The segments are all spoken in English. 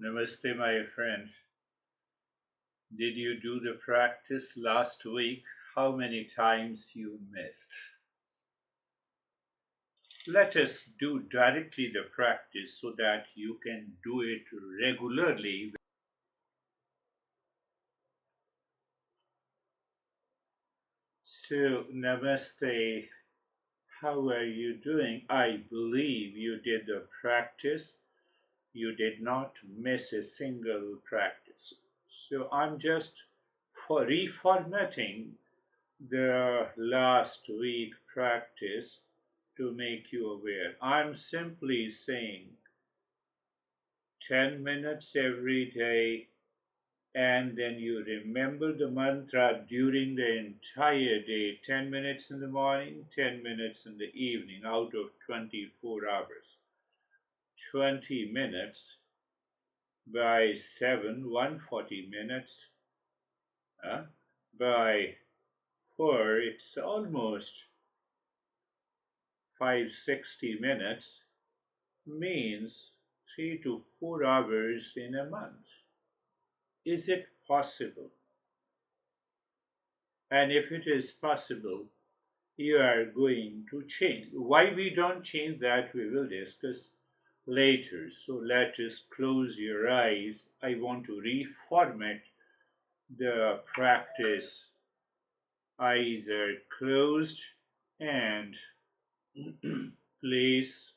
Namaste, my friend. Did you do the practice last week? How many times you missed? Let us do directly the practice so that you can do it regularly. So, Namaste, how are you doing? I believe you did the practice. You did not miss a single practice. So, I'm just for reformatting the last week practice to make you aware. I'm simply saying 10 minutes every day, and then you remember the mantra during the entire day, 10 minutes in the morning, 10 minutes in the evening out of 24 hours. 20 minutes by 7, 140 minutes. By 4, it's almost 560 minutes, means 3 to 4 hours in a month. Is it possible? And if it is possible, you are going to change. Why we don't change that, we will discuss later. So let us close your eyes. I want to reformat the practice. Eyes are closed and place.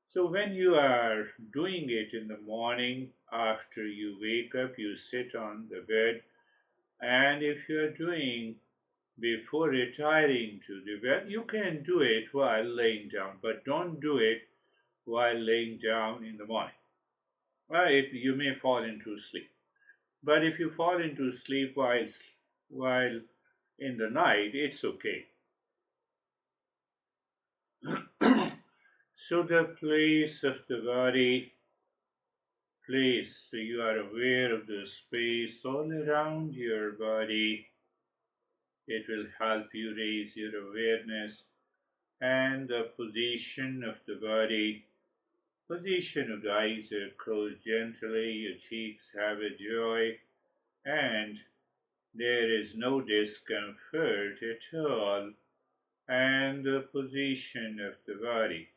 So when you are doing it in the morning, after you wake up, you sit on the bed, and if you are doing before retiring to the bed, you can do it while laying down, but don't do it while laying down in the morning. Right? You may fall into sleep. But if you fall into sleep while in the night, it's okay. So the place of the body, place, so you are aware of the space all around your body. It will help you raise your awareness and the position of the body. Position of the eyes are closed gently, your cheeks have a joy, and there is no discomfort at all. And the position of the body.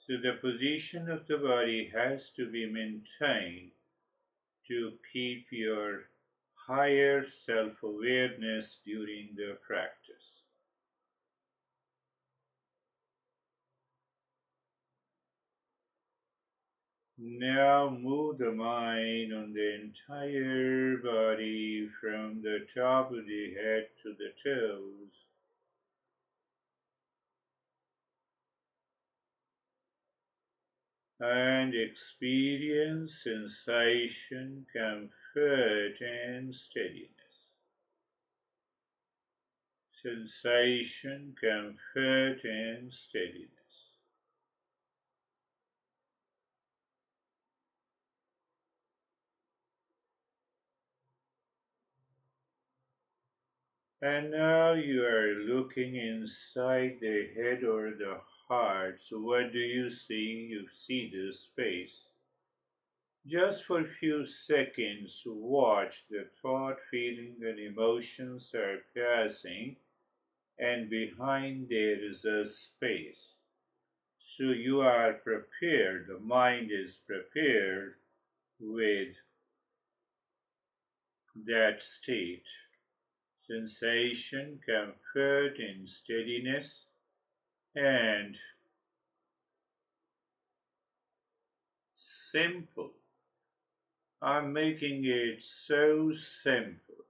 So the position of the body has to be maintained to keep your higher self awareness during the practice. Now move the mind on the entire body from the top of the head to the toes. And experience sensation, comfort, and steadiness. Sensation, comfort, and steadiness. And now you are looking inside the head or the heart. So, what do you see? You see the space. Just for a few seconds, watch the thought, feeling, and emotions are passing, and behind there is a space. So you are prepared, the mind is prepared with that state. Sensation, comfort, and steadiness, and simple. I'm making it so simple.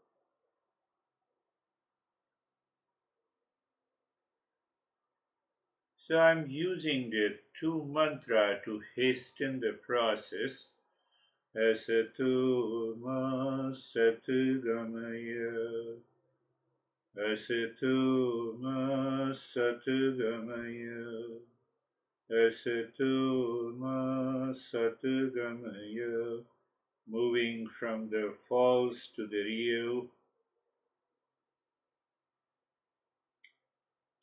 So I'm using the two mantra to hasten the process. Asatu ma satu gamaya. Asatu ma satu gamaya. Asatu ma satu gamaya. Moving from the false to the real.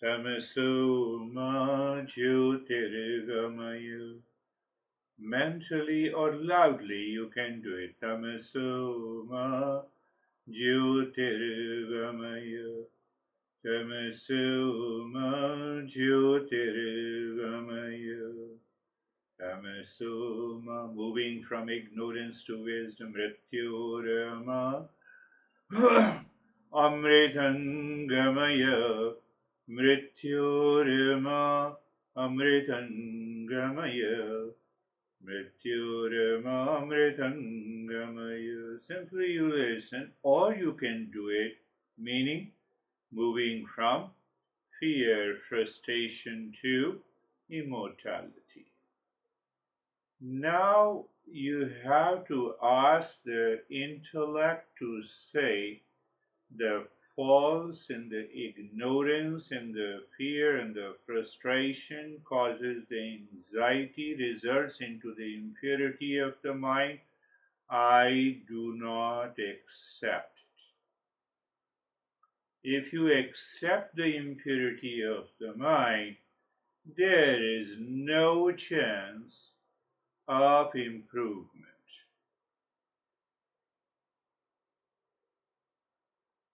Tamaso ma jyotirgamaya. Mentally or loudly you can do it. Tamaso ma jyotirgamaya. Tamaso ma jyotirgamaya. Tamaso ma, moving from ignorance to wisdom. Mrityorama Amritangamaya. Mrityorama Amritangamaya. Mrityurama. Simply you listen, or you can do it, meaning moving from fear, frustration to immortality. Now you have to ask the intellect to say the false and the ignorance and the fear and the frustration causes the anxiety, results into the impurity of the mind. I do not accept it. If you accept the impurity of the mind, there is no chance of improvement.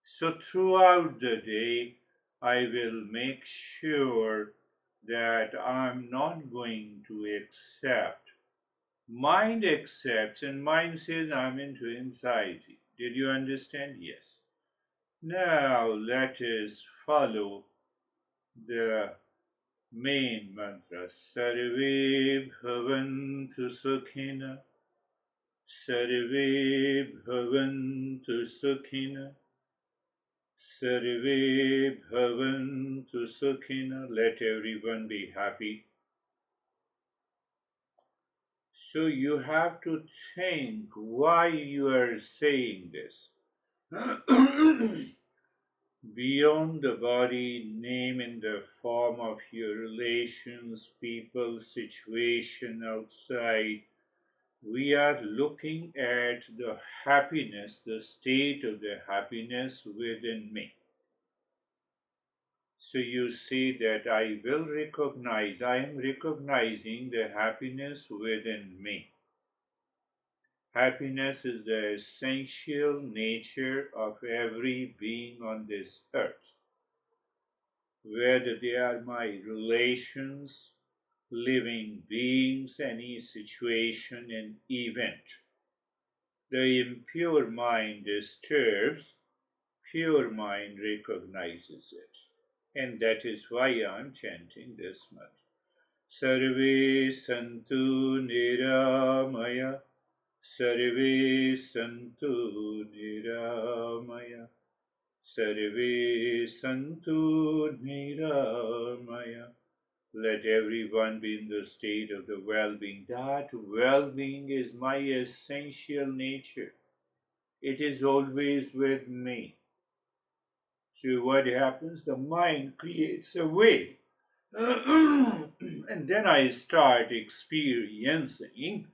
So throughout the day, I will make sure that I'm not going to accept. Mind accepts, and mind says I'm into anxiety. Did you understand? Yes. Now let us follow the main mantra. Sarve bhavantu sukhina. Sarve bhavantu sukhina. Sarve bhavantu sukhina. Let everyone be happy. So you have to think why you are saying this. Beyond the body, name in the form of your relations, people, situation outside, we are looking at the happiness, the state of the happiness within me. So you say that I will recognize, I am recognizing the happiness within me. Happiness is the essential nature of every being on this earth. Whether they are my relations, living beings, any situation and event. The impure mind disturbs, pure mind recognizes it. And that is why I am chanting this mantra. Sarve santu niramaya. Sarve santu niramaya. Sarve santu niramaya. Let everyone be in the state of the well-being. That well-being is my essential nature. It is always with me. So what happens? The mind creates a way. And then I start experiencing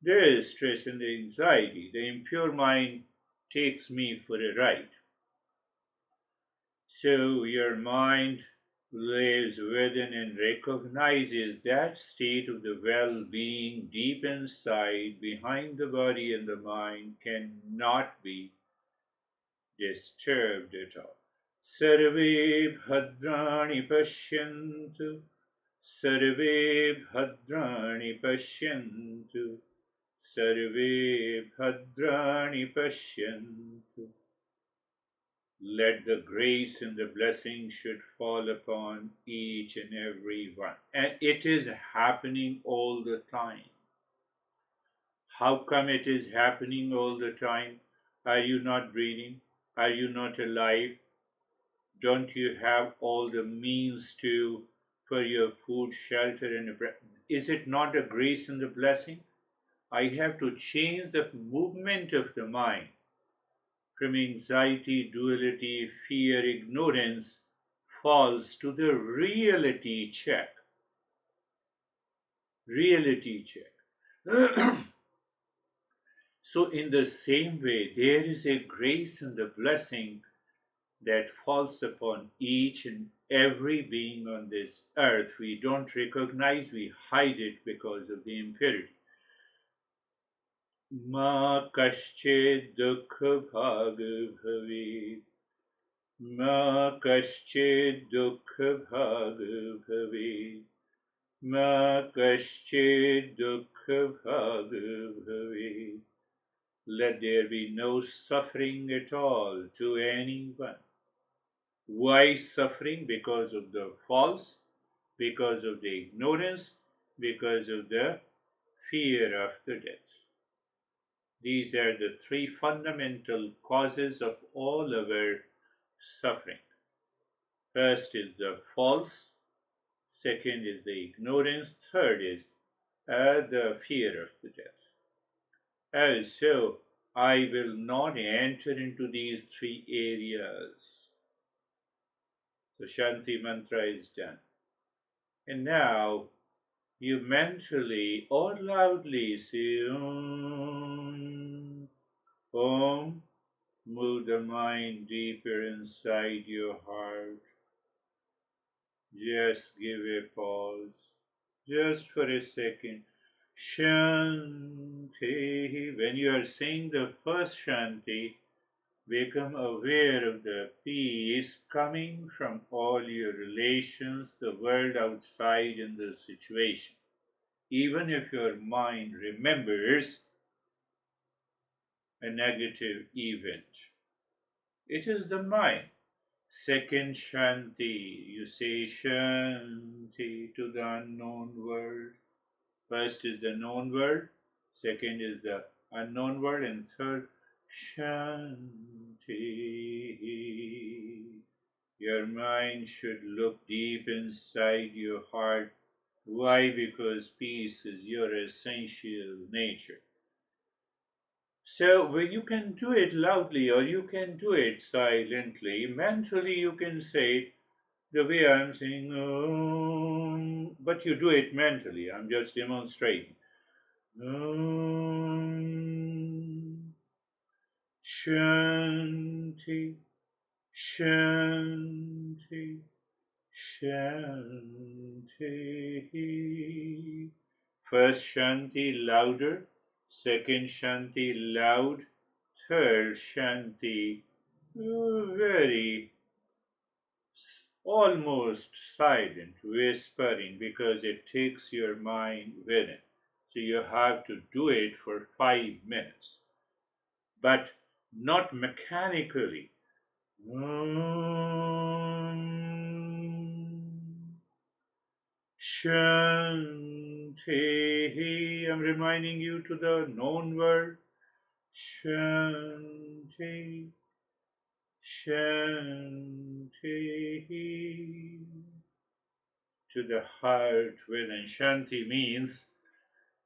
the stress and the anxiety. The impure mind takes me for a ride. So your mind lives within and recognizes that state of the well-being deep inside, behind the body and the mind, cannot be disturbed at all. Sarve bhadrani pashyantu. Sarve bhadrani pashyantu. Sarve bhadrani pashyantu. Let the grace and the blessing should fall upon each and every one. And it is happening all the time. How come it is happening all the time? Are you not breathing? Are you not alive? Don't you have all the means for your food, shelter, and is it not a grace and the blessing? I have to change the movement of the mind from anxiety, duality, fear, ignorance, falls to the reality check. Reality check. So, in the same way, there is a grace and a blessing that falls upon each and every being on this earth. We don't recognize, we hide it because of the impurity. Ma kaschid dukh bhag bhavet. Ma kaschid dukh bhag bhavet. Ma kaschid dukh bhag bhavet. Let there be no suffering at all to anyone. Why suffering? Because of the false, because of the ignorance, because of the fear after death. These are the three fundamental causes of all our suffering. First is the false, second is the ignorance, third is the fear of the death. So, I will not enter into these three areas. So, Shanti Mantra is done. And now, you mentally or loudly say Om. Om. Move the mind deeper inside your heart. Just give a pause, just for a second. Shanti. When you are saying the first Shanti, become aware of the peace coming from all your relations, the world outside, and the situation. Even if your mind remembers a negative event, it is the mind. Second Shanti, you say Shanti to the unknown world. First is the known world, second is the unknown world, and third Shanti. Your mind should look deep inside your heart. Why? Because peace is your essential nature. So well, you can do it loudly or you can do it silently. Mentally, you can say it the way I'm saying, but you do it mentally. I'm just demonstrating. Shanti, Shanti, Shanti. First Shanti louder, second Shanti loud, third Shanti very almost silent, whispering, because it takes your mind with it. So you have to do it for 5 minutes, but not mechanically. Shanti. I'm reminding you to the known word. Shanti. Shanti. To the heart within. Shanti means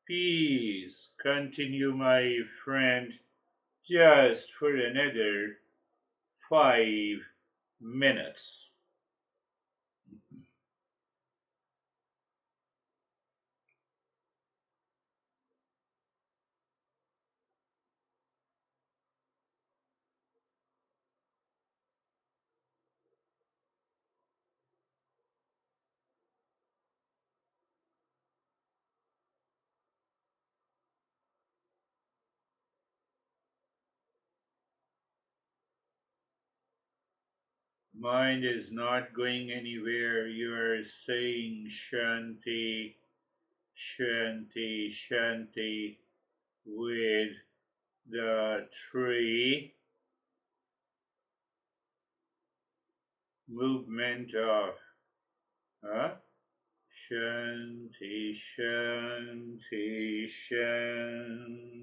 peace. Continue, my friend, just for another 5 minutes. Mind is not going anywhere. You are saying Shanti, Shanti, Shanti with the tree movement of Shanti, Shanti, Shanti.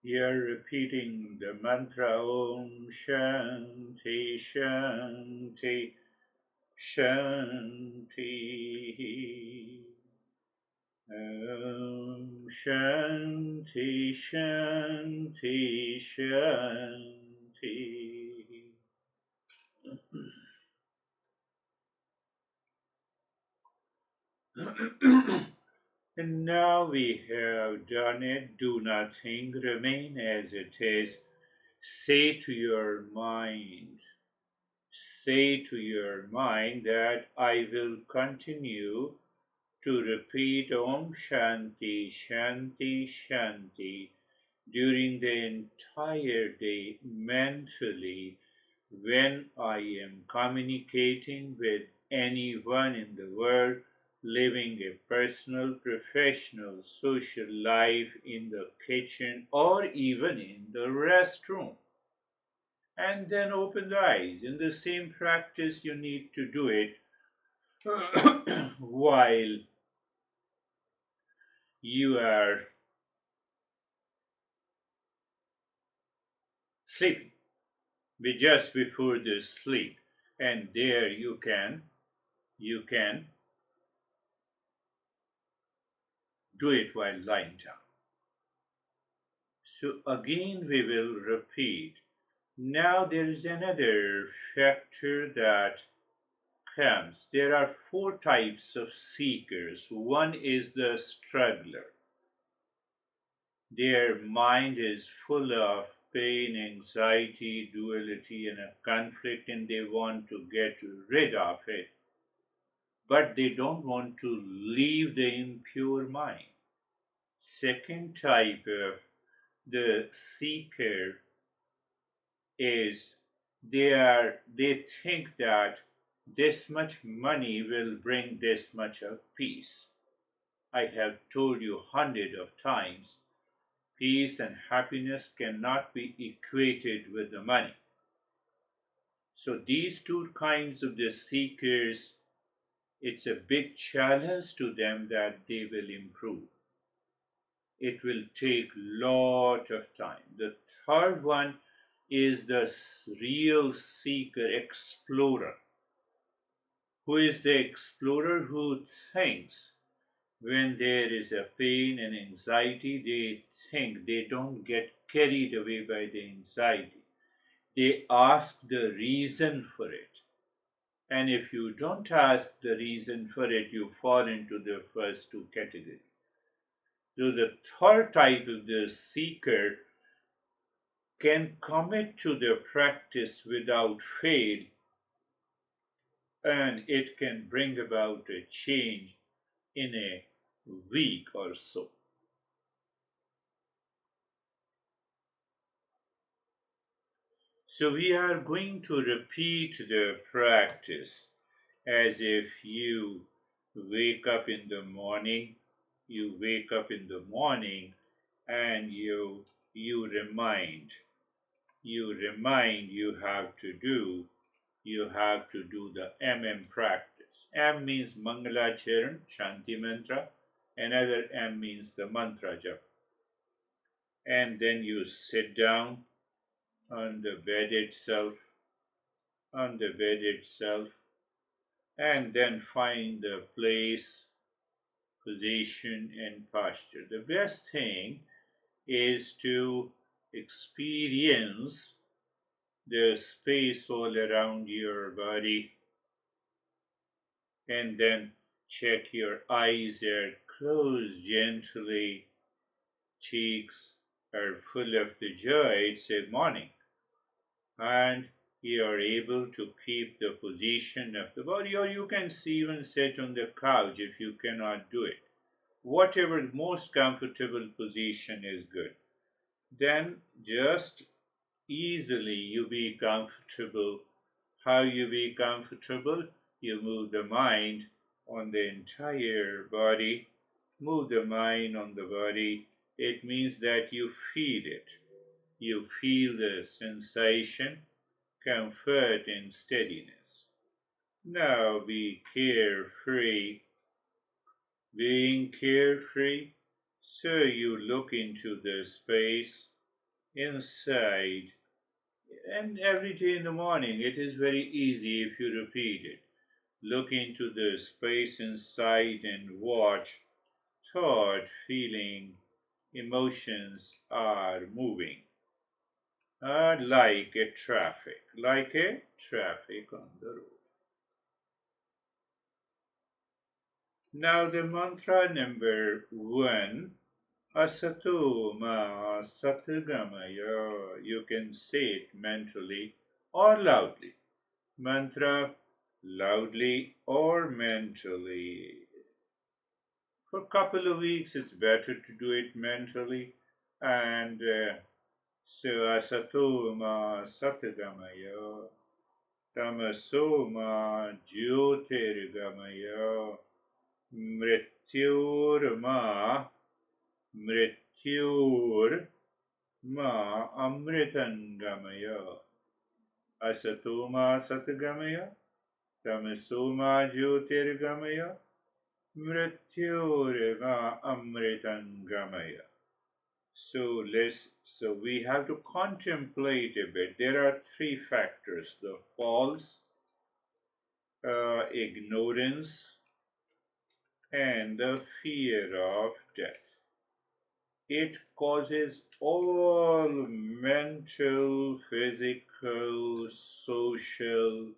You're repeating the mantra Om Shanti Shanti Shanti. Om Shanti Shanti Shanti. And now we have done it. Do nothing, remain as it is. Say to your mind, that I will continue to repeat Om Shanti Shanti Shanti during the entire day mentally when I am communicating with anyone in the world, living a personal, professional, social life in the kitchen or even in the restroom. And then open the eyes. In the same practice, you need to do it while you are sleeping, just before the sleep. And there you can do it while lying down. So again we will repeat. Now there is another factor that comes. There are four types of seekers. One is the struggler. Their mind is full of pain, anxiety, duality, and a conflict, and they want to get rid of it. But they don't want to leave the impure mind. Second type of the seeker is they think that this much money will bring this much of peace. I have told you hundreds of times, peace and happiness cannot be equated with the money. So these two kinds of the seekers, it's a big challenge to them that they will improve. It will take lot of time. The third one is the real seeker, explorer. Who is the explorer? Who thinks when there is a pain and anxiety, they don't get carried away by the anxiety. They ask the reason for it. And if you don't ask the reason for it, you fall into the first two categories. So the third type of the seeker can commit to the practice without fail, and it can bring about a change in a week or so. So we are going to repeat the practice as if you wake up in the morning. You wake up in the morning and you remind you have to do the practice. M means Mangala Charan, Shanti Mantra. Another M means the mantra jap. And then you sit down on the bed itself, and then find the place, position, and posture. The best thing is to experience the space all around your body, and then check your eyes are closed gently, cheeks are full of the joy. It's a morning, and you are able to keep the position of the body, or you can even sit on the couch if you cannot do it. Whatever the most comfortable position is good. Then just easily you be comfortable. How you be comfortable? You move the mind on the entire body. Move the mind on the body. It means that you feel it. You feel the sensation, comfort, and steadiness. Now be carefree. Being carefree, so you look into the space inside. And every day in the morning, it is very easy if you repeat it. Look into the space inside and watch thought, feeling, emotions are moving. Like a traffic on the road. Now the mantra number one, Asato ma satgamaya. You can say it mentally or loudly. Mantra loudly or mentally. For a couple of weeks, it's better to do it mentally. And so Asato ma satgamaya. Tamaso ma jyotirgamaya. Mrityurma Mrityur Ma Amritangamaya Asatoma Satgamaya Tamasoma Jyotirgamaya Mrityurma Amritangamaya. So we have to contemplate a bit. There are three factors: the false, ignorance, and the fear of death. It causes all mental, physical, social,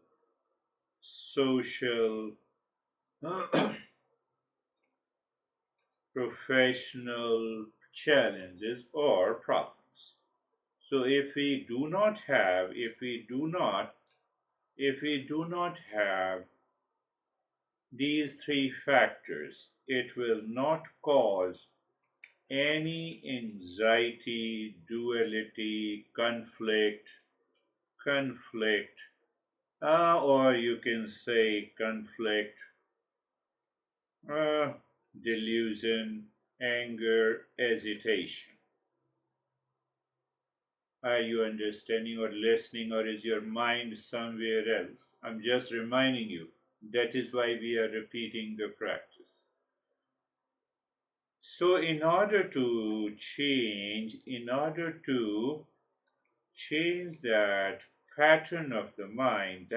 professional challenges or problems. So if we do not have these three factors, it will not cause any anxiety, duality, conflict, or you can say conflict, uh, delusion, anger, hesitation. Are you understanding or listening, or is your mind somewhere else? I'm just reminding you. That is why we are repeating the practice. So, in order to change that pattern of the mind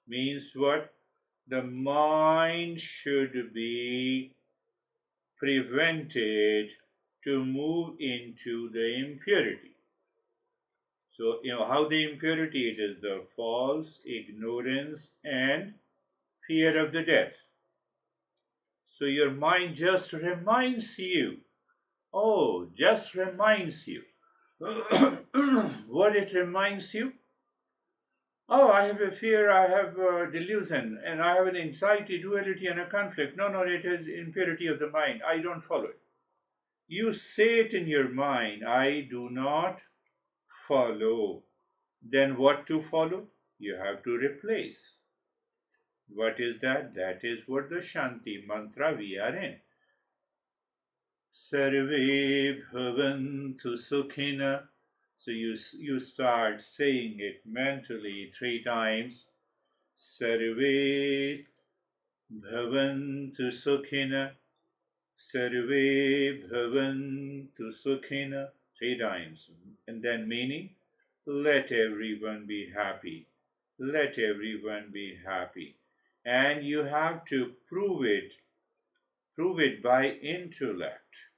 means what? The mind should be prevented to move into the impurity. So, how the impurity, it is the false, ignorance, and fear of the death. So, your mind just reminds you. What it reminds you? Oh, I have a fear, I have a delusion, and I have an anxiety, duality, and a conflict. No, it is impurity of the mind. I don't follow it. You say it in your mind, I do not follow. Then what to follow? You have to replace. What is that? That is what the Shanti mantra we are in. Sarve bhavantu sukhina. So you start saying it mentally 3 times. Sarve bhavantu sukhina. Sarve bhavantu sukhina. 3 times. And then meaning, let everyone be happy. Let everyone be happy. And you have to prove it. Prove it by intellect.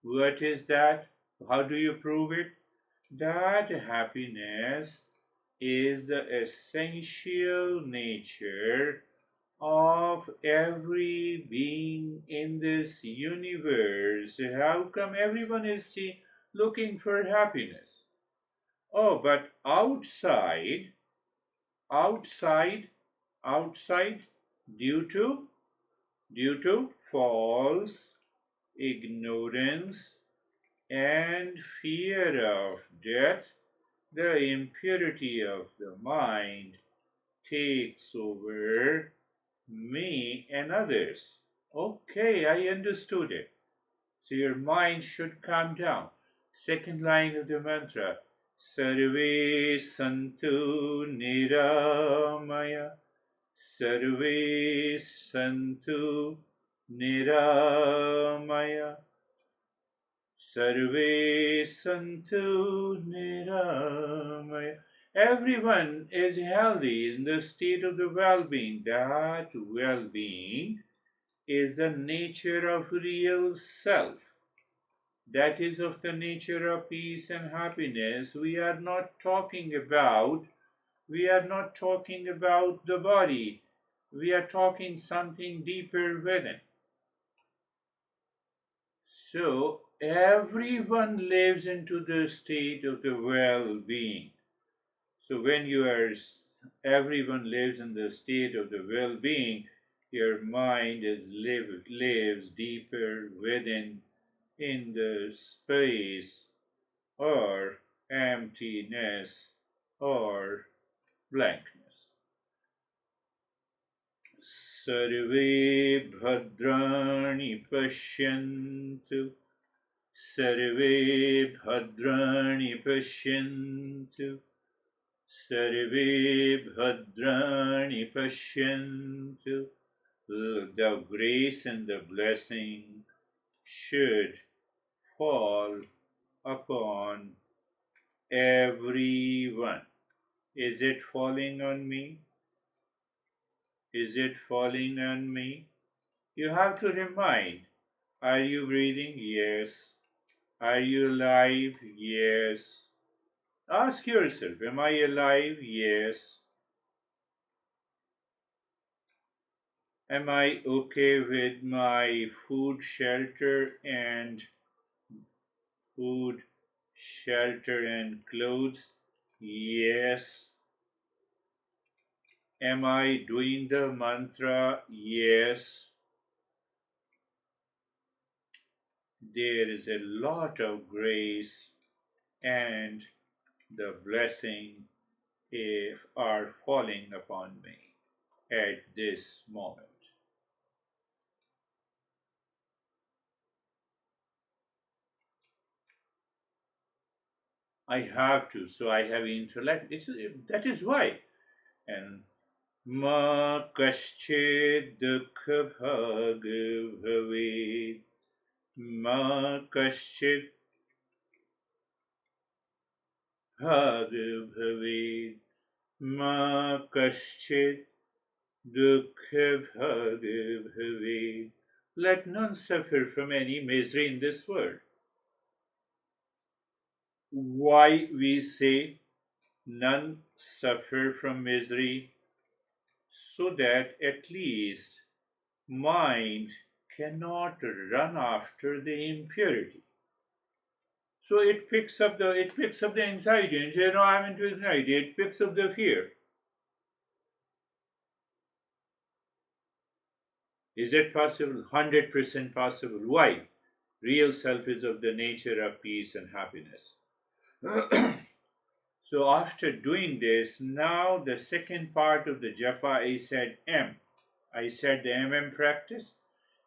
What is that? How do you prove it? That happiness is the essential nature of every being in this universe. How come everyone is looking for happiness? Oh, but outside, outside, due to false ignorance and fear of death, the impurity of the mind takes over me and others. Okay, I understood it. So your mind should calm down. Second line of the mantra, Sarve Santu Niramaya. Sarve Santu Niramaya. Sarve Santu Niramaya. Everyone is healthy in the state of the well-being. That well-being is the nature of real self. That is of the nature of peace and happiness. We are not talking about the body. We are talking something deeper within. So everyone lives into the state of the well-being. So when everyone lives in the state of the well-being, your mind lives deeper within in the space or emptiness or blankness. Sarve bhadrani pashyantu. Sarve bhadrani pashyantu. Sarve bhadrani pashyantu. The grace and the blessing should fall upon everyone. Is it falling on me? Is it falling on me? You have to remind. Are you breathing? Yes. Are you alive? Yes. Ask yourself, am I alive? Yes. Am I okay with my food, shelter, and clothes? Yes. Am I doing the mantra? Yes. There is a lot of grace and the blessing are falling upon me at this moment. I have to, so I have intellect. That is why. And ma kaschid dukha bhag bhavet. Ma kaschid bhag bhavet. Ma kaschid dukha bhag bhavet. Let none suffer from any misery in this world. Why we say none suffer from misery? So that at least mind cannot run after the impurity. So it picks up the anxiety and says, no, I'm into anxiety. It picks up the fear. Is it possible? 100% possible. Why? Real self is of the nature of peace and happiness. So after doing this, now the second part of the japa, I said M. I said the MM practice.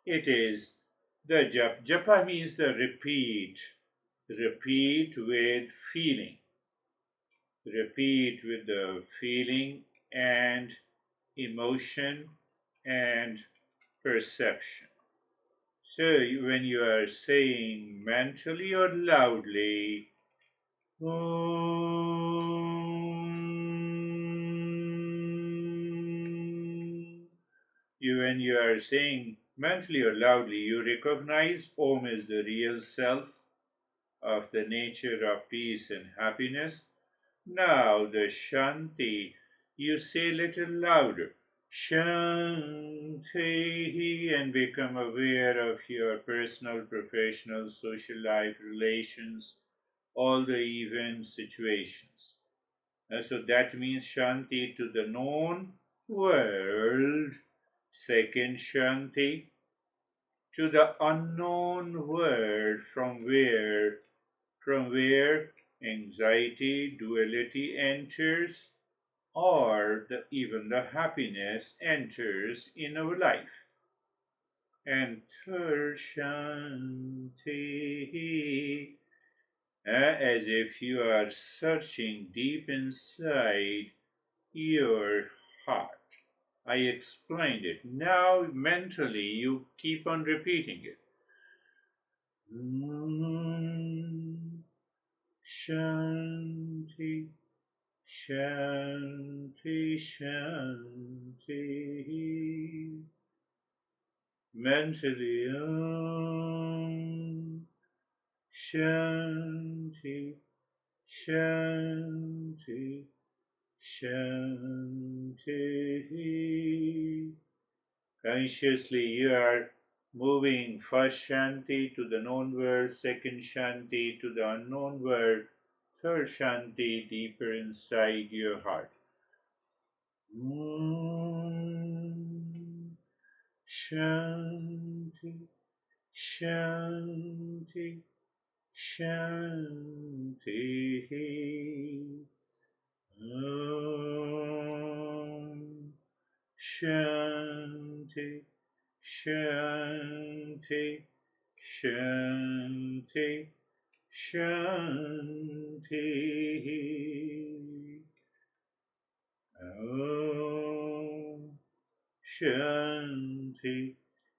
It is the japa. Japa means the repeat. Repeat with feeling. Repeat with the feeling and emotion and perception. So when you are saying mentally or loudly, when you are saying mentally or loudly, you recognize Om is the real self of the nature of peace and happiness. Now the Shanti, you say little louder. Shanti, and become aware of your personal, professional, social life, relations, all the event situations. And so that means Shanti to the known world. Second Shanti to the unknown world, from where anxiety, duality enters, or even the happiness enters in our life. And third Shanti, as if you are searching deep inside your heart. I explained it. Now mentally you keep on repeating it. Shanti, Shanti, Shanti. Mentally, Shanti, Shanti, Shanti. Consciously, you are moving first Shanti to the known word, second Shanti to the unknown word, third Shanti deeper inside your heart. Shanti, Shanti, Shanti. Shanti, Shanti, Shanti, Shanti. Om Shanti,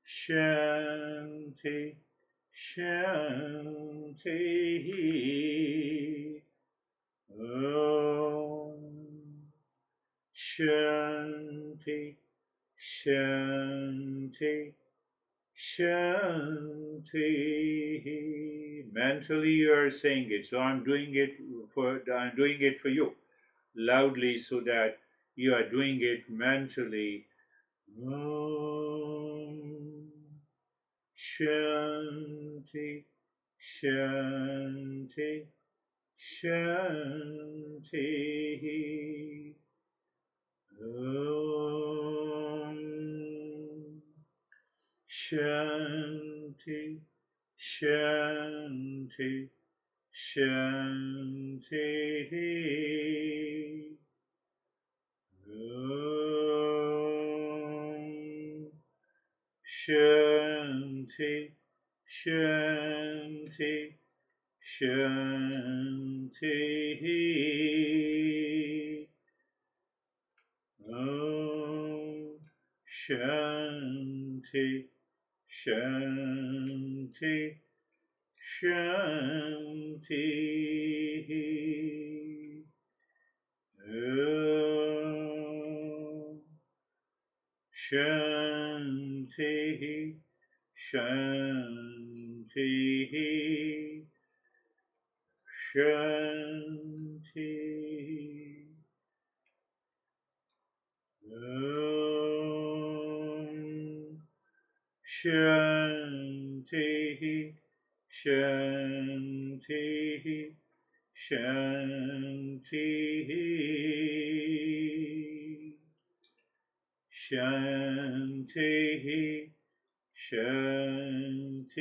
Shanti, Shanti. Om Shanti, Shanti, Shanti. Mentally you are saying it, so I'm doing it for you loudly so that you are doing it mentally. Om Shanti, Shanti, Shanti. Om Shanti, Shanti, Shanti. Om Shanti, Shanti, Shanti. Om Shanti, Shanti, Shanti. Om Shanti, Shanti, Shanti. Om Shanti, Shanti, Shanti. Shanti, Shanti.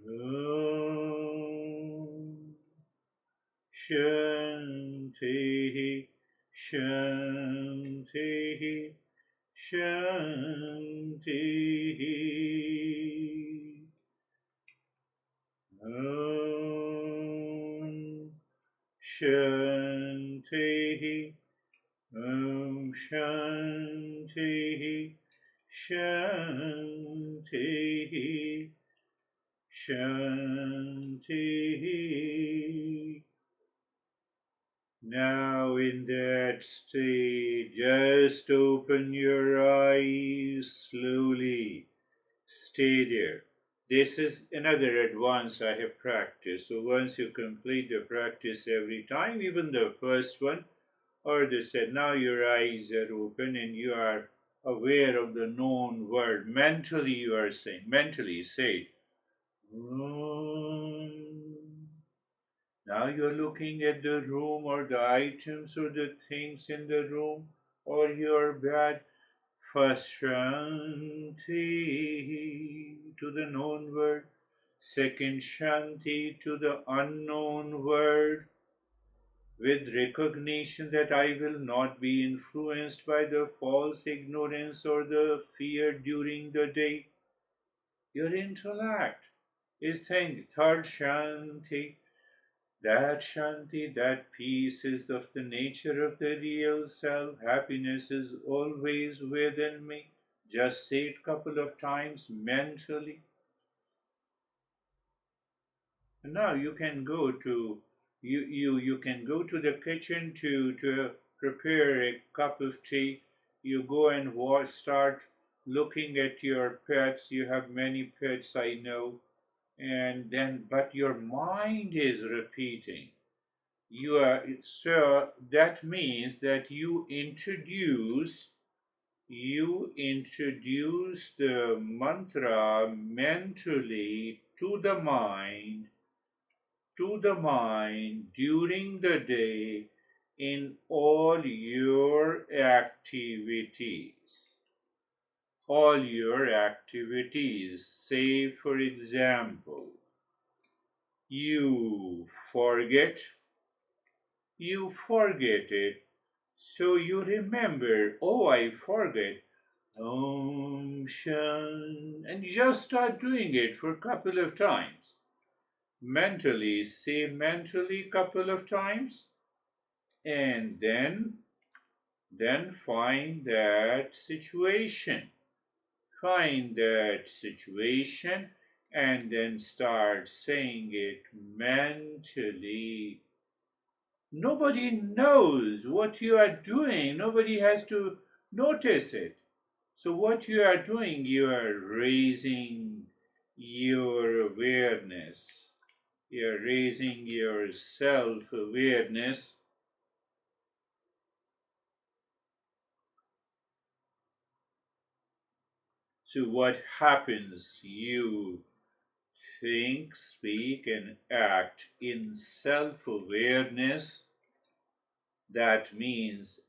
Om Shanti, Shanti, Shanti. Om Shanti, Om Shanti, Shanti, Shanti. Now in that state, just open your eyes slowly. Stay there. This is another advance I have practiced. So once you complete the practice every time, even the first one, or they said, now your eyes are open and you are aware of the known word. Mentally you are saying, mentally say, Om. Now you're looking at the room or the items or the things in the room or your bed. First Shanti to the known word. Second Shanti to the unknown word. With recognition that I will not be influenced by the false ignorance or the fear during the day. Your intellect is thinking. Third Shanti. That Shanti, that peace is of the nature of the real self. Happiness is always within me. Just say it a couple of times mentally. Now you can go to you can go to the kitchen to prepare a cup of tea. You go and start looking at your pets. You have many pets, I know, and then but your mind is repeating. You are so that means that you introduce the mantra mentally to the mind during the day in all your activities. All your activities. Say, for example, you forget, you forget it, so you remember, oh, I forget. Om Shan, and you just start doing it for a couple of times. Mentally, say mentally couple of times, and then find that situation, and then start saying it mentally. Nobody knows what you are doing, nobody has to notice it. So what you are doing, you are raising your awareness, you're raising your self-awareness. So what happens? You think, speak, and act in self-awareness. That means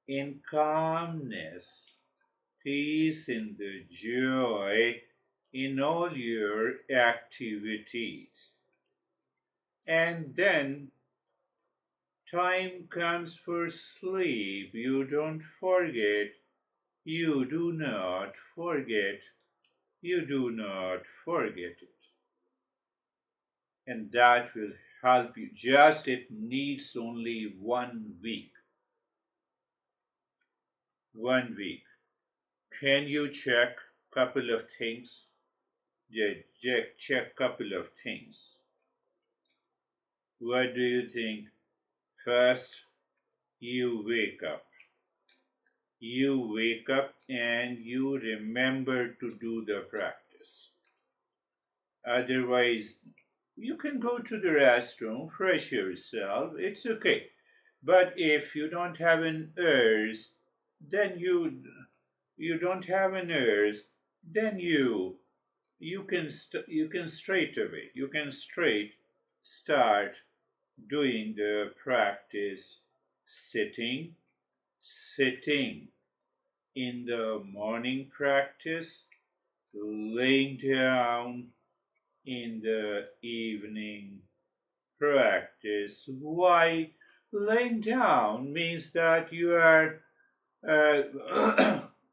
in calmness, peace, in the joy in all your activities. And then time comes for sleep. You don't forget. You do not forget. You do not forget it. And that will help you. Just it needs only 1 week. 1 week. Can you check couple of things? Check couple of things. What do you think? First, you wake up. You wake up and you remember to do the practice. Otherwise, you can go to the restroom, fresh yourself, it's okay. But if you don't have an urge, then you don't have an urge, then you can straight away you can straight start doing the practice, sitting in the morning practice, laying down in the evening practice. Why? Laying down means that you are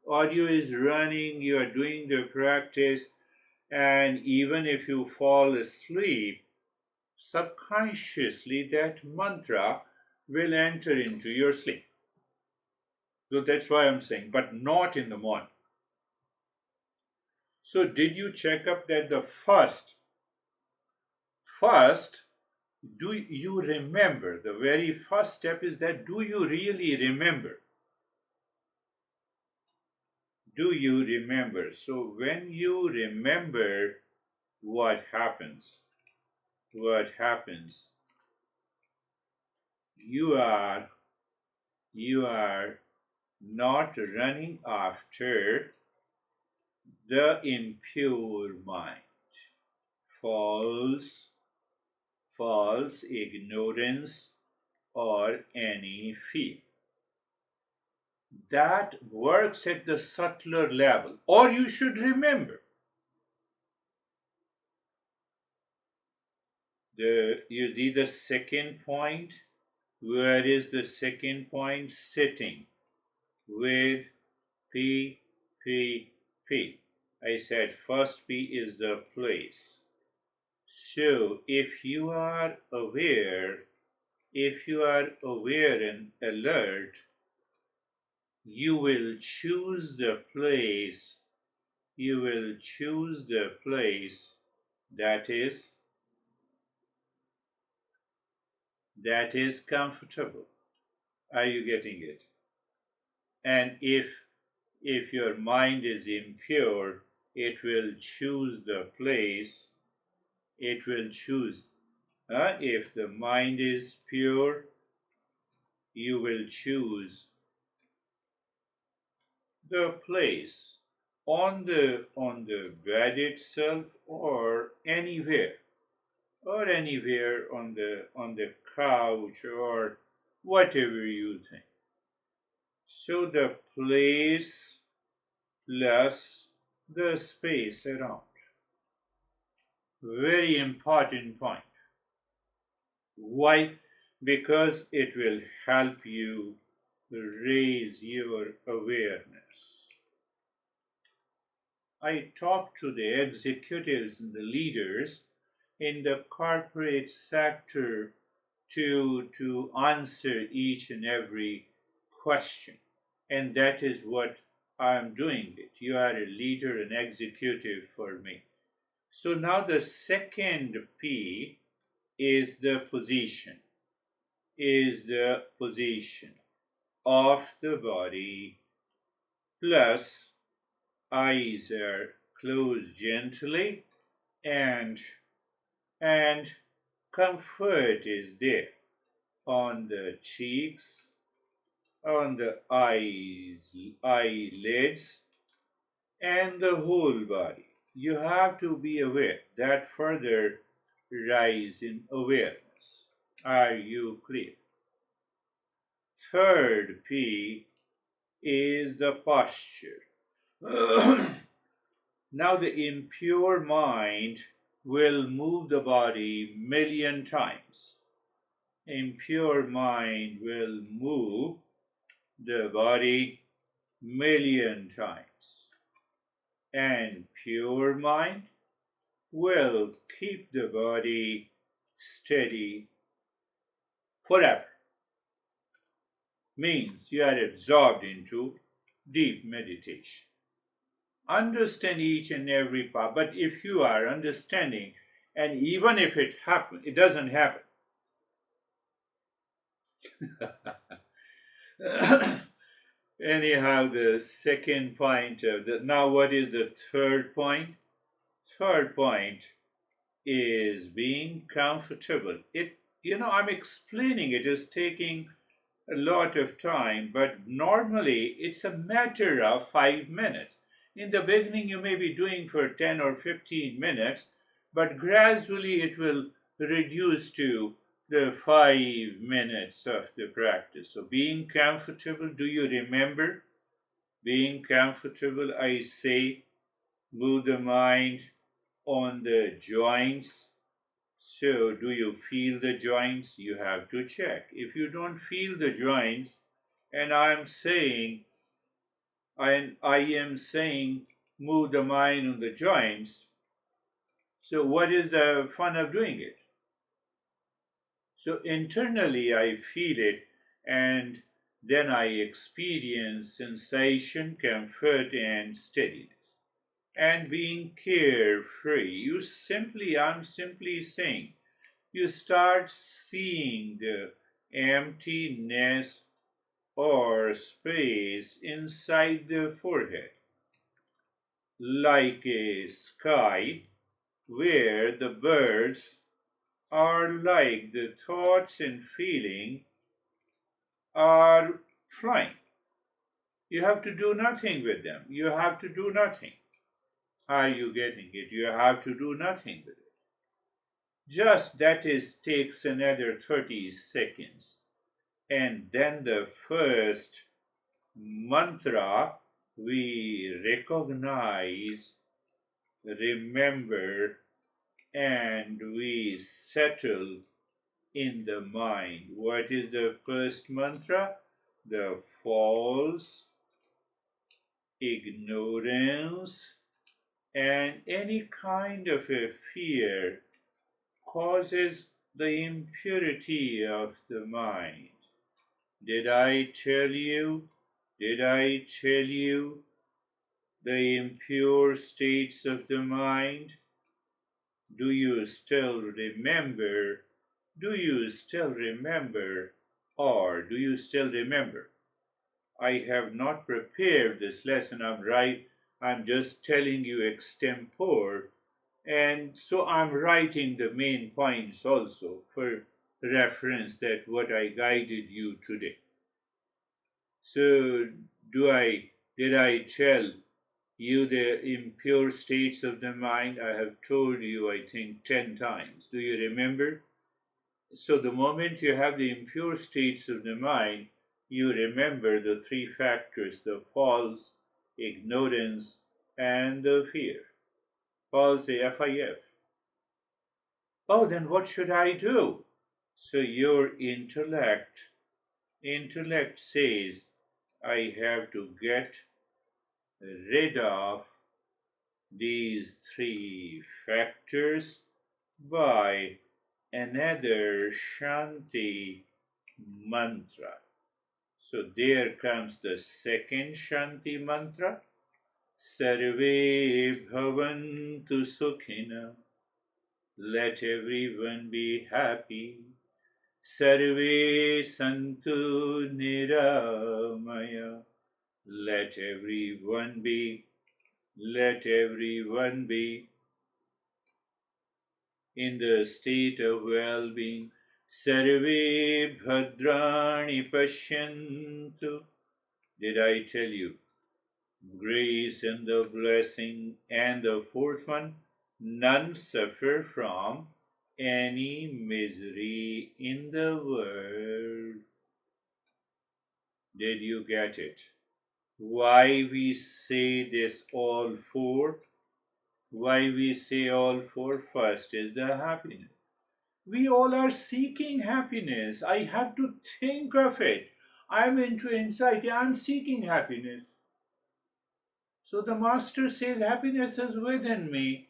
audio is running, you are doing the practice, and even if you fall asleep, subconsciously that mantra will enter into your sleep. So that's why I'm saying, but not in the morning. So did you check up that the first, do you remember? The very first step is that do you really remember? Do you remember? So when you remember, what happens? What happens? You are not running after the impure mind, false, ignorance, or any fear. That works at the subtler level. Or you should remember, you see the second point. Where is the second point? Sitting with P, P, P. I said first P is the place. So if you are aware and alert, you will choose the place that is comfortable. Are you getting it? And if your mind is impure, it will choose the place, it will choose. If the mind is pure, you will choose the place on the bed itself, or anywhere on the couch, or whatever you think. So the place plus the space around. Very important point. Why? Because it will help you raise your awareness. I talk to the executives and the leaders in the corporate sector to answer each and every question. And that is what I'm doing it. You are a leader and executive for me. So now the second P is the position, of the body, plus eyes are closed gently, and comfort is there on the cheeks, on the eyelids, and the whole body. You have to be aware that further rise in awareness. Are you clear? Third P is the posture. Now the impure mind will move the body million times. Impure mind will move the body million times. And pure mind will keep the body steady forever. Means you are absorbed into deep meditation. Understand each and every part, but if you are understanding, and even if it happens, it doesn't happen. Anyhow, the second point of now what is the third point? Third point is being comfortable. I'm explaining it is taking a lot of time, but normally it's a matter of 5 minutes. In the beginning, you may be doing for 10 or 15 minutes, but gradually it will reduce to the 5 minutes of the practice. So, being comfortable, do you remember? Being comfortable, I say, move the mind on the joints. So, do you feel the joints? You have to check. If you don't feel the joints, and I am saying, move the mind on the joints. So, what is the fun of doing it? So, internally, I feel it, and then I experience sensation, comfort, and steadiness. And being carefree, I'm simply saying, you start seeing the emptiness or space inside the forehead, like a sky where the birds are, like the thoughts and feeling are flying. You have to do nothing with them. You have to do nothing. Are you getting it? You have to do nothing with it. Just takes another 30 seconds. And then the first mantra we recognize, remember, and we settle in the mind. What is the first mantra? The false ignorance and any kind of a fear causes the impurity of the mind. Did I tell you? Did I tell you the impure states of the mind? Do you still remember? Do you still remember? Or do you still remember? I have not prepared this lesson. I'm just telling you extempore. And so I'm writing the main points also for reference that what I guided you today. So did I tell you the impure states of the mind? I have told you I think 10 times. Do you remember? So the moment you have the impure states of the mind, you remember the three factors: the false, ignorance, and the fear. False, FIF. Oh, then what should I do? So your intellect says, I have to get rid of these three factors by another Shanti mantra. So there comes the second Shanti mantra. Sarve bhavantu sukhina. Let everyone be happy. Sarve santu niramaya. Let everyone be in the state of well-being. Sarve bhadrani pashyantu. Did I tell you? Grace and the blessing. And the fourth one, none suffer from any misery in the world. Did you get it? Why we say this all four? Why we say all four? First is the happiness. We all are seeking happiness. I have to think of it. I'm into anxiety. I'm seeking happiness. So the master says happiness is within me.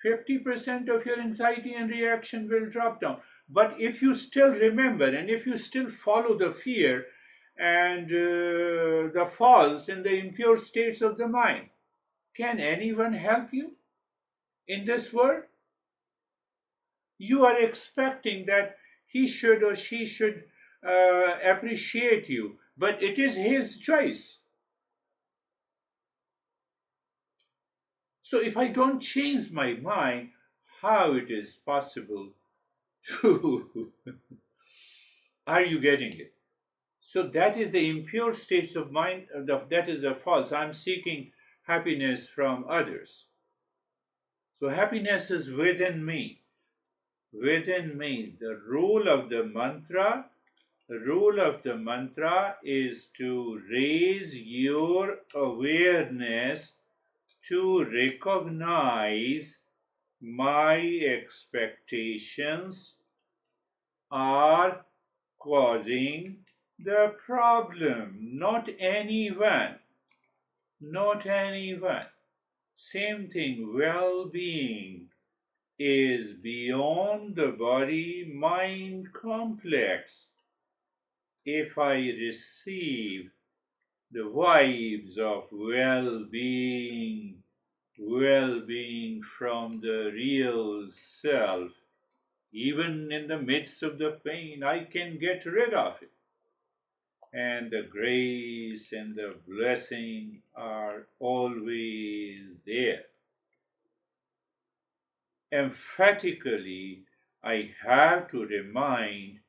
50% of your anxiety and reaction will drop down. But if you still remember and if you still follow the fear and the false and the impure states of the mind, can anyone help you in this world? You are expecting that he should or she should appreciate you, but it is his choice. So if I don't change my mind, how it is possible to are you getting it? So that is the impure states of mind, that is a false. I'm seeking happiness from others. So happiness is within me. Within me. The rule of the mantra is to raise your awareness to recognize my expectations are causing the problem, not anyone. Not anyone. Same thing, well being is beyond the body mind complex. If I receive the vibes of well being from the real self, even in the midst of the pain, I can get rid of it. And the grace and the blessing are always there. Emphatically, I have to remind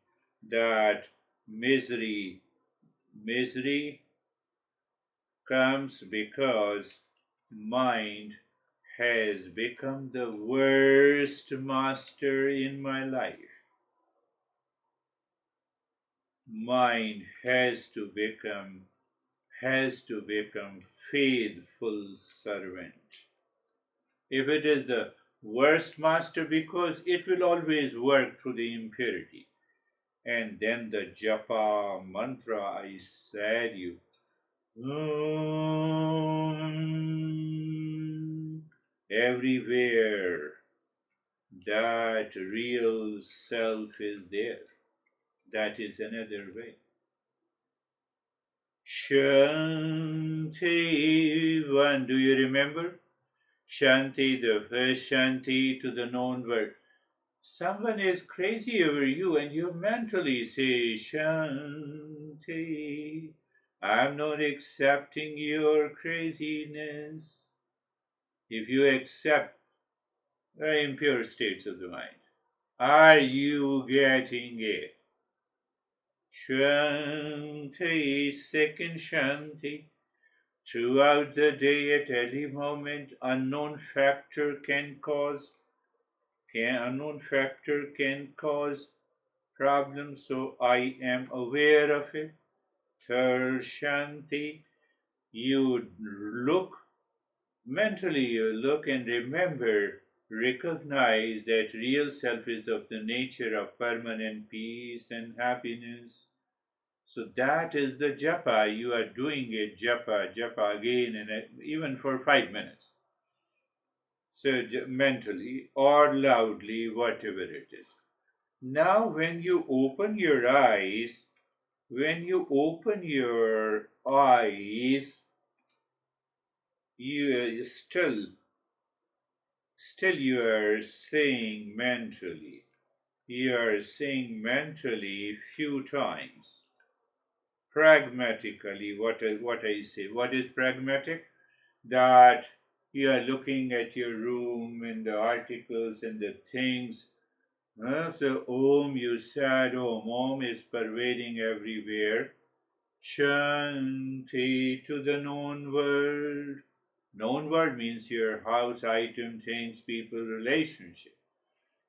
that misery comes because mind has become the worst master in my life. Mind has to become faithful servant. If it is the worst master, because it will always work through the impurity. And then the japa mantra I said you. Everywhere that real self is there. That is another way. Shanti one. Do you remember? Shanti, the first Shanti to the known word. Someone is crazy over you and you mentally say, Shanti, I'm not accepting your craziness. If you accept impure states of the mind, are you getting it? Shanti, second Shanti. Throughout the day, at any moment, unknown factor can cause problems, so I am aware of it. Third Shanti, you look mentally, you look and remember, recognize that real self is of the nature of permanent peace and happiness. So that is the japa. You are doing it japa, japa again and even for 5 minutes. So mentally or loudly, whatever it is. Now, when you open your eyes, you still you are saying mentally. You are saying mentally few times. Pragmatically, what I say. What is pragmatic? That you are looking at your room and the articles and the things. So Om, you said Om is pervading everywhere. Shanti to the known world. Known world means your house, item, things, people, relationship.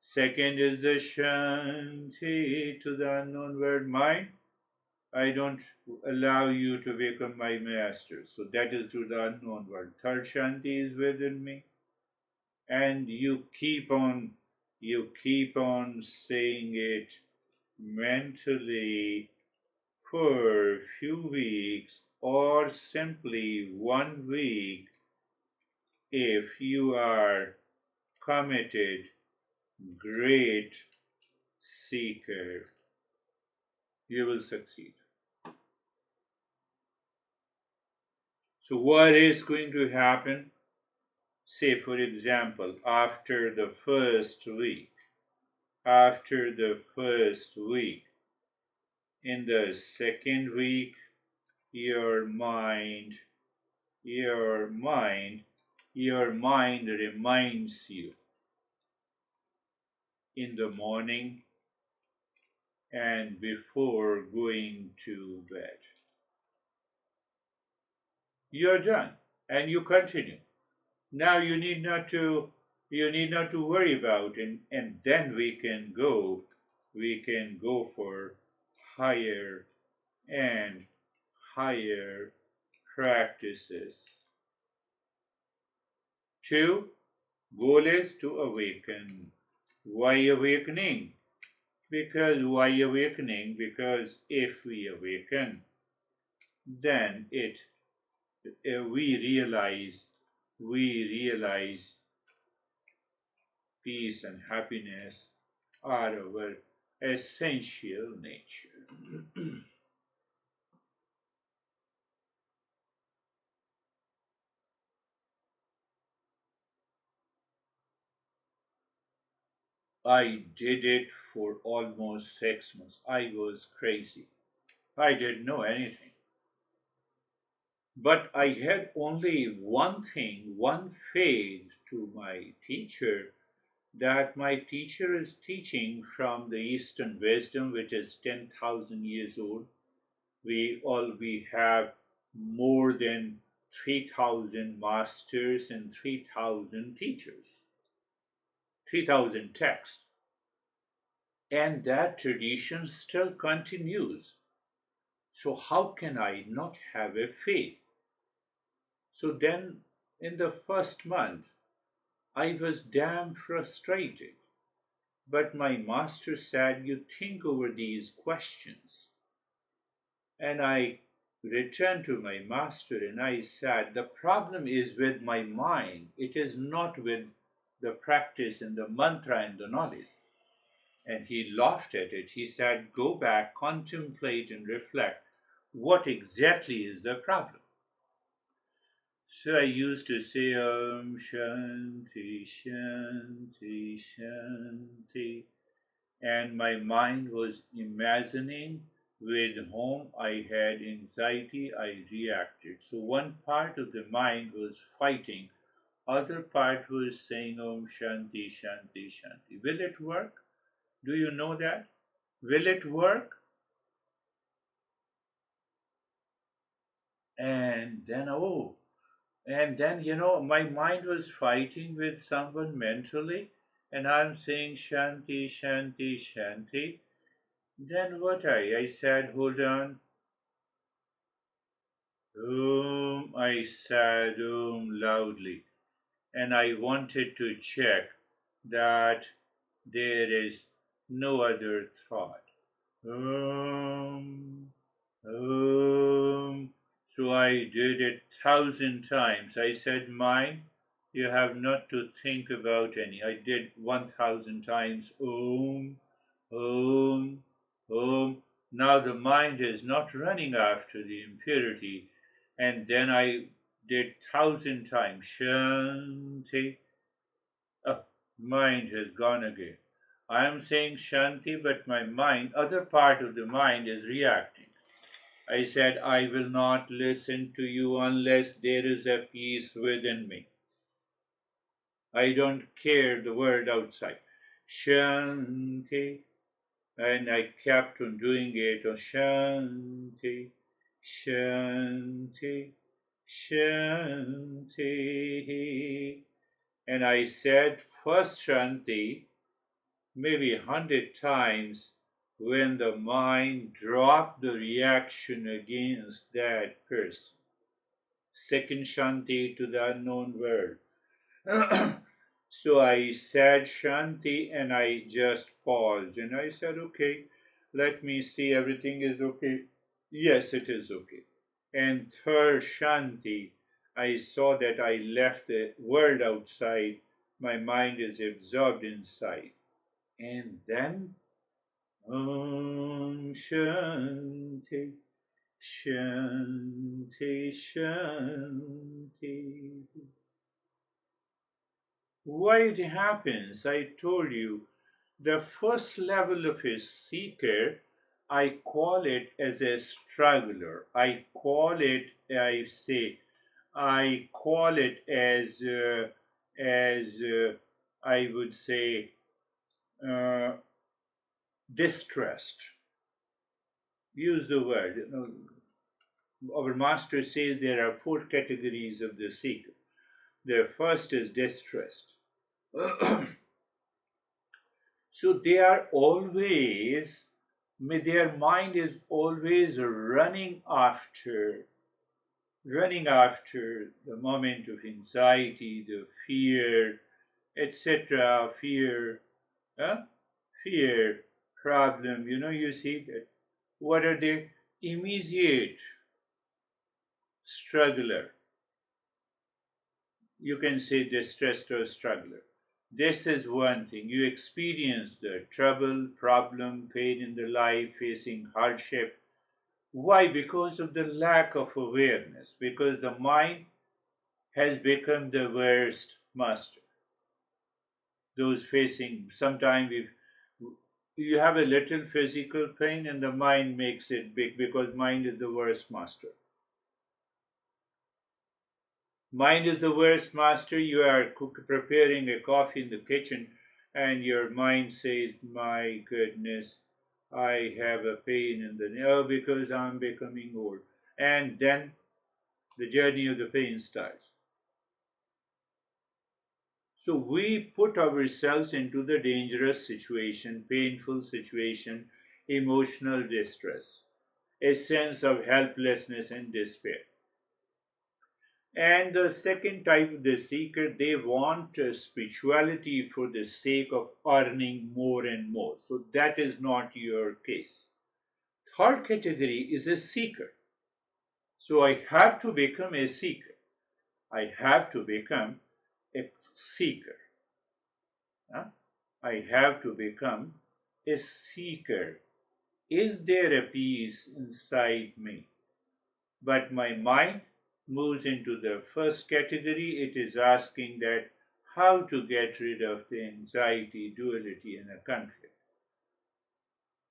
Second is the Shanti to the unknown world mind. I don't allow you to become my master. So that is to the unknown world. Third Shanti is within me. And you keep on saying it mentally for a few weeks or simply 1 week. If you are committed, great seeker, you will succeed. So what is going to happen? Say, for example, after the first week, in the second week, your mind reminds you in the morning and before going to bed. You're done and you continue. Now you need not to worry about it, and then we can go for higher and higher practices. 2. Goal is to awaken. Why awakening? Because if we awaken, then we realize peace and happiness are our essential nature. I did it for almost 6 months. I was crazy. I didn't know anything. But I had only one faith to my teacher, that my teacher is teaching from the Eastern wisdom, which is 10,000 years old. We have more than 3,000 masters and 3,000 teachers, 3,000 texts. And that tradition still continues. So how can I not have a faith? So then in the first month, I was damn frustrated. But my master said, you think over these questions. And I returned to my master and I said, the problem is with my mind. It is not with the practice and the mantra and the knowledge. And he laughed at it. He said, go back, contemplate and reflect. What exactly is the problem? So I used to say Om Shanti Shanti Shanti, and my mind was imagining with whom I had anxiety, I reacted. So one part of the mind was fighting, other part was saying Om Shanti Shanti Shanti. Will it work? Do you know that? Will it work? And then, my mind was fighting with someone mentally, and I'm saying Shanti, Shanti, Shanti. Then what I said, hold on. I said loudly, and I wanted to check that there is no other thought. Um, so I did it 1,000 times. I said, Mind, you have not to think about any. I did 1,000 times. Om, Om. Now the mind is not running after the impurity. And then I did 1,000 times. Shanti. Oh, mind has gone again. I am saying Shanti, but my mind, other part of the mind is reacting. I said, I will not listen to you unless there is a peace within me. I don't care the word outside. Shanti. And I kept on doing it. Oh, Shanti, Shanti, Shanti. And I said first Shanti maybe 100 times when the mind dropped the reaction against that person. Second Shanti to the unknown world. So I said Shanti and I just paused and I said, okay, let me see everything is okay. Yes, it is okay. And third Shanti, I saw that I left the world outside. My mind is absorbed inside. And then Om Shanti, Shanti, Shanti. Why it happens? I told you the first level of a seeker, I call it as a struggler. I call it, I call it as I would say, uh, distressed. Use the word. Our master says there are four categories of the seeker. The first is distressed. So they are always, their mind is always running after the moment of anxiety, the fear, etc. Fear, problem. You see that. What are the immediate struggler? You can say distressed or struggler. This is one thing. You experience the trouble, problem, pain in the life, facing hardship. Why? Because of the lack of awareness, because the mind has become the worst master. Those facing, sometimes if you have a little physical pain and the mind makes it big because mind is the worst master. Mind is the worst master. You are preparing a coffee in the kitchen, and your mind says, my goodness, I have a pain in the nail because I'm becoming old. And then the journey of the pain starts. So we put ourselves into the dangerous situation, painful situation, emotional distress, a sense of helplessness and despair. And the second type of the seeker, they want spirituality for the sake of earning more and more. So that is not your case. Third category is a seeker. So I have to become a seeker. I have to become a seeker. Huh? I have to become a seeker. Is there a peace inside me? But my mind moves into the first category. It is asking that how to get rid of the anxiety, duality, and a conflict.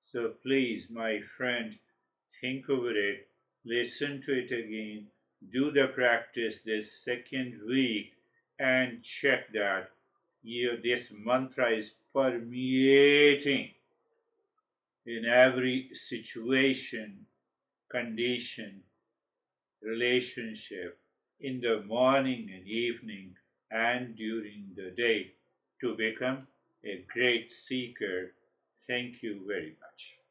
So please, my friend, think over it, listen to it again, do the practice this second week, and check that this mantra is permeating in every situation, condition, relationship, in the morning and evening, and during the day to become a great seeker. Thank you very much.